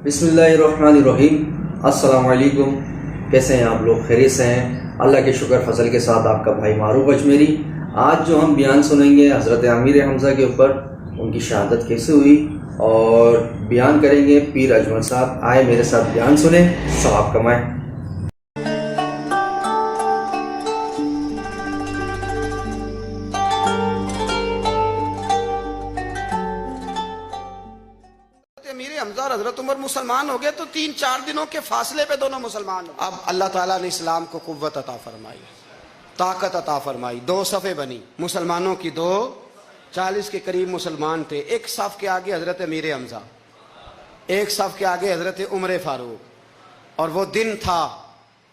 बिस्मिल्लाहिर्रहमानिर्रहीम। अस्सलाम वालेकुम। कैसे हैं आप लोग? खैरियत से हैं? अल्लाह के शुक्र फजल के साथ आपका भाई मारूफ अजमेरी। आज जो हम बयान सुनेंगे हज़रत अमीर हमज़ा के ऊपर, उनकी शहादत कैसे हुई, और बयान करेंगे पीर अजमल साहब। आए मेरे साथ बयान सुने, सवाब कमाएं। अमीर हमजा और हजरत उमर मुसलमान हो गए तो 3-4 दिनों के फासले पे दोनों मुसलमान हो। अब अल्लाह ताला ने इस्लाम को कुव्वत अता फरमाई, ताकत अता फरमाई। 2 सफ़े बनी मुसलमानों की, 240 के करीब मुसलमान थे। एक सफ़ के आगे हजरत अमीर हमजा, एक सफ़ के आगे हजरत उमर फारूक। और वो दिन था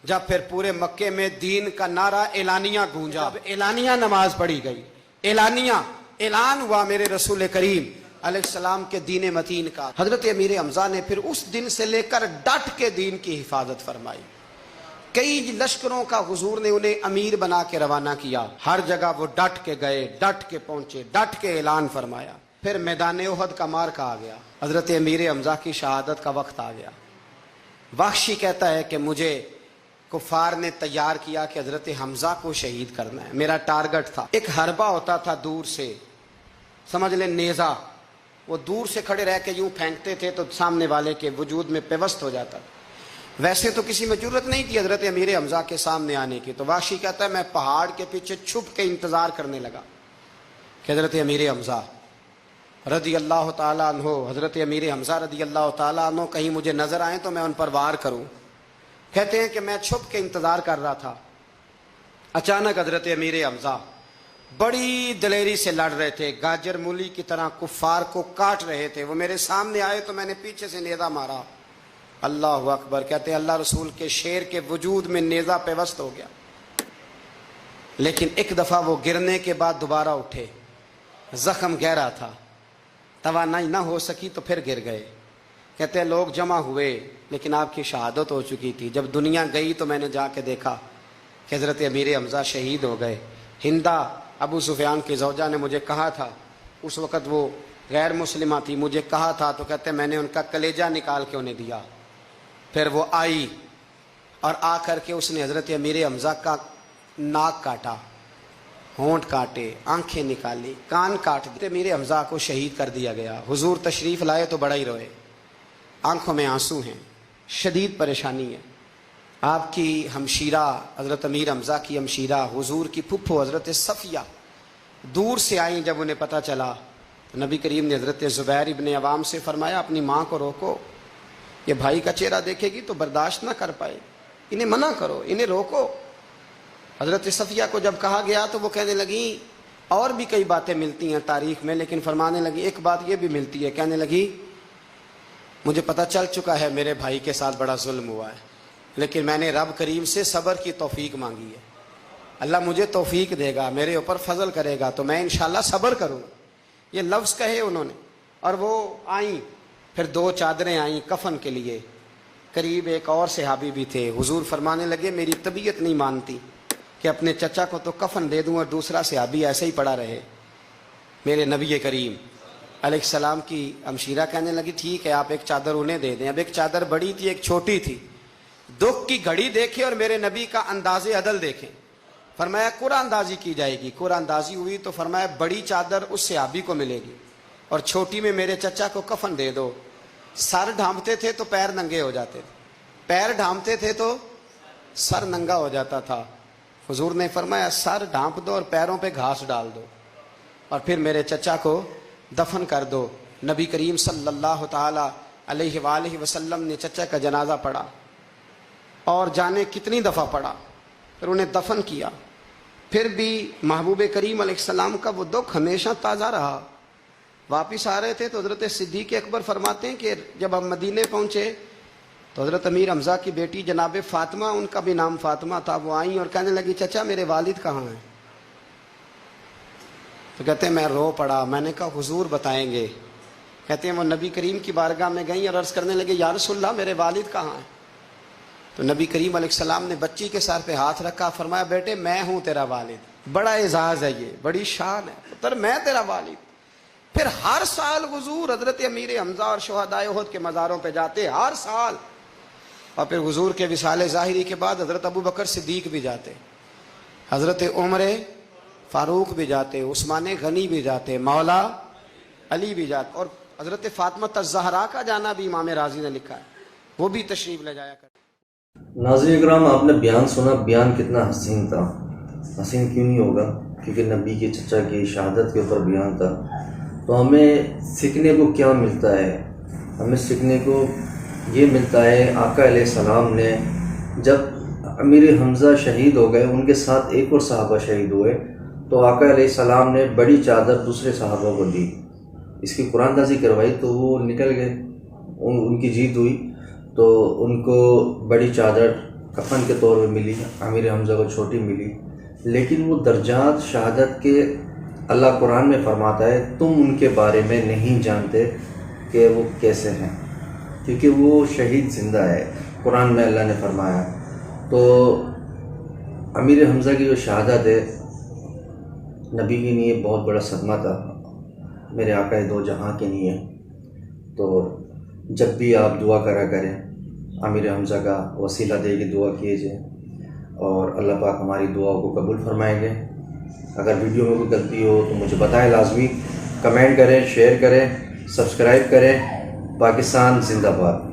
जब फिर पूरे मक्के में दीन का नारा एलानिया गूंजा। अब एलानिया नमाज पढ़ी गई, एलानिया ऐलान हुआ मेरे रसूल करीम अलैहिस्सलाम के दीन मतीन का। हजरत अमीर हमजा ने फिर उस दिन से लेकर डट के दीन की हिफाजत फरमाई। कई लश्करों का हुजूर ने उन्हें अमीर बना के रवाना किया। हर जगह वो डट के गए, डट के पहुंचे, डट के ऐलान फरमाया। फिर मैदान उहद का मार्का आ गया, हजरत अमीर हमजा की शहादत का वक्त आ गया। वहशी कहता है कि मुझे कुफार ने तैयार किया कि हजरत हमजा को शहीद करना है। मेरा टारगेट था, एक हरबा होता था दूर से, समझ ले नेजा, वो दूर से खड़े रह के यूं फेंकते थे तो सामने वाले के वजूद में पेवस्त हो जाता। वैसे तो किसी में जरूरत नहीं थी हजरत अमीर हमजा के सामने आने की। तो वाशी कहता है मैं पहाड़ के पीछे छुप के इंतजार करने लगा कि हजरत अमीर हमजा रदी अल्लाह ताला अन्हो, हजरत अमीर हमजा रदी अल्लाह ताला अन्हो कहीं मुझे नजर आए तो मैं उन पर वार करूं। कहते हैं कि मैं छुप के इंतजार कर रहा था। अचानक हजरत अमीर हमजा बड़ी दलेरी से लड़ रहे थे, गाजर मूली की तरह कुफार को काट रहे थे। वो मेरे सामने आए तो मैंने पीछे से नेजा मारा। अल्लाह अकबर। कहते हैं अल्लाह रसूल के शेर के वजूद में नेजा पेवस्त हो गया। लेकिन एक दफा वो गिरने के बाद दोबारा उठे, जख्म गहरा था, तवानाई ना हो सकी तो फिर गिर गए। कहते हैं लोग जमा हुए लेकिन आपकी शहादत हो चुकी थी। जब दुनिया गई तो मैंने जाके देखा कि हजरत अमीर हमजा शहीद हो गए। हिंदा अबू सुफियान की ज़ौजा ने मुझे कहा था, उस वक़्त वो गैर मुस्लिमा थी, मुझे कहा था तो कहते मैंने उनका कलेजा निकाल के उन्हें दिया। फिर वो आई और आ करके उसने हज़रत अमीर हमज़ा का नाक काटा, होंठ काटे, आंखें निकाली, कान काट दिए। अमीर हमज़ा को शहीद कर दिया गया। हुजूर तशरीफ़ लाए तो बड़ा ही रोए, आंखों में आंसू हैं, शदीद परेशानी है। आपकी हमशीरा हज़रत अमीर हमज़ा की हमशीरा हुजूर की फुफ्फो हज़रत सफ़िया दूर से आई। जब उन्हें पता चला तो नबी करीम ने हज़रत ज़ुबैर इब्न अवाम से फरमाया अपनी माँ को रोको, ये भाई का चेहरा देखेगी तो बर्दाश्त ना कर पाए, इन्हें मना करो, इन्हें रोको। हज़रत सफ़िया को जब कहा गया तो वो कहने लगी और भी कई बातें मिलती हैं तारीख़ में, लेकिन फरमाने लगी एक बात ये भी मिलती है। कहने लगी मुझे पता चल चुका है मेरे भाई के साथ बड़ा जुल्म हुआ है, लेकिन मैंने रब करीम से सब्र की तौफीक मांगी है। अल्लाह मुझे तौफीक देगा, मेरे ऊपर फजल करेगा तो मैं इंशाल्लाह सब्र करूँगा। ये लफ्ज़ कहे उन्होंने। और वो आई, फिर 2 चादरें आई कफन के लिए। करीब एक और सहाबी भी थे। हुजूर फरमाने लगे मेरी तबीयत नहीं मानती कि अपने चचा को तो कफन दे दूँ और दूसरा सहाबी ऐसे ही पड़ा रहे। मेरे नबी करीम अलैहिस्सलाम की हमशीरा कहने लगी ठीक है आप एक चादर उन्हें दे दें। अब एक चादर बड़ी थी, एक छोटी थी। दुख की घड़ी देखे और मेरे नबी का अंदाज़े अदल देखें। फरमाया कुरानदाजी की जाएगी। कुरानदाजी हुई तो फरमाया बड़ी चादर उस सहाबी को मिलेगी और छोटी में मेरे चचा को कफन दे दो। सर ढांपते थे तो पैर नंगे हो जाते थे, पैर ढांपते थे तो सर नंगा हो जाता था। हुजूर ने फरमाया सर ढांप दो और पैरों पे घास डाल दो और फिर मेरे चचा को दफन कर दो। नबी करीम सल्लल्लाहु ताला अलैहि वसल्लम ने चचा का जनाजा पढ़ा और जाने कितनी दफ़ा पढ़ा, फिर उन्हें दफन किया। फिर भी महबूब करीम अलैहिस्सलाम का वो दुख हमेशा ताज़ा रहा। वापिस आ रहे थे तो हज़रत सिद्दीक़ अकबर फरमाते हैं कि जब हम मदीने पहुँचे तो हज़रत अमीर हमज़ा की बेटी जनाब फ़ातिमा, उनका भी नाम फ़ातिमा था, वो आई और कहने लगी चचा मेरे वालिद कहाँ हैं? तो कहते हैं मैं रो पड़ा। मैंने कहा हुजूर बताएंगे। कहते हैं वो नबी करीम की बारगाह में गई और अर्ज़ करने लगे या रसूलल्लाह मेरे वालिद कहाँ हैं? तो नबी करीम अलैहिस्सलाम ने बच्ची के सर पे हाथ रखा, फरमाया बेटे मैं हूँ तेरा वालिद। बड़ा एजाज़ है ये, बड़ी शान है पुत्र, मैं तेरा वालिद। پھر ہر سال حضور حضرت امیر حمزہ اور شہدائے احد کے مزاروں پہ جاتے ہر سال. اور پھر حضور کے وصال ظاہری کے بعد حضرت ابو بکر صدیق بھی جاتے, حضرت عمر فاروق بھی جاتے, عثمان غنی بھی جاتے, مولا علی بھی جاتے, اور حضرت فاطمہ الزہرا کا جانا بھی امام رازی نے لکھا ہے, وہ بھی تشریف لے جایا کرتے. ناظرین اکرام, آپ نے بیان سنا, بیان کتنا حسین تھا. حسین کیوں نہیں ہوگا؟ کیونکہ نبی کے چچا کی شہادت کے اوپر بیان تھا. تو ہمیں سیکھنے کو کیا ملتا ہے؟ ہمیں سیکھنے کو یہ ملتا ہے, آقا علیہ السلام نے جب امیر حمزہ شہید ہو گئے, ان کے ساتھ ایک اور صحابہ شہید ہوئے, تو آقا علیہ السلام نے بڑی چادر دوسرے صحابہ کو دی, اس کی قرآن دازی کروائی, تو وہ نکل گئے, ان کی جیت ہوئی, تو ان کو بڑی چادر کفن کے طور پہ ملی, امیر حمزہ کو چھوٹی ملی. لیکن وہ درجات شہادت کے اللہ قرآن میں فرماتا ہے تم ان کے بارے میں نہیں جانتے کہ وہ کیسے ہیں, کیونکہ وہ شہید زندہ ہے, قرآن میں اللہ نے فرمایا. تو امیر حمزہ کی جو شہادت ہے نبی کے لیے بہت بڑا صدمہ تھا, میرے آقا دو جہاں کے لیے. تو جب بھی آپ دعا کرا کریں, امیر حمزہ کا وسیلہ دے کے دعا کیجیے, اور اللہ پاک ہماری دعاؤں کو قبول فرمائیں گے. اگر ویڈیو میں کوئی غلطی ہو تو مجھے بتائیں لازمی, کمنٹ کریں, شیئر کریں, سبسکرائب کریں. پاکستان زندہ باد.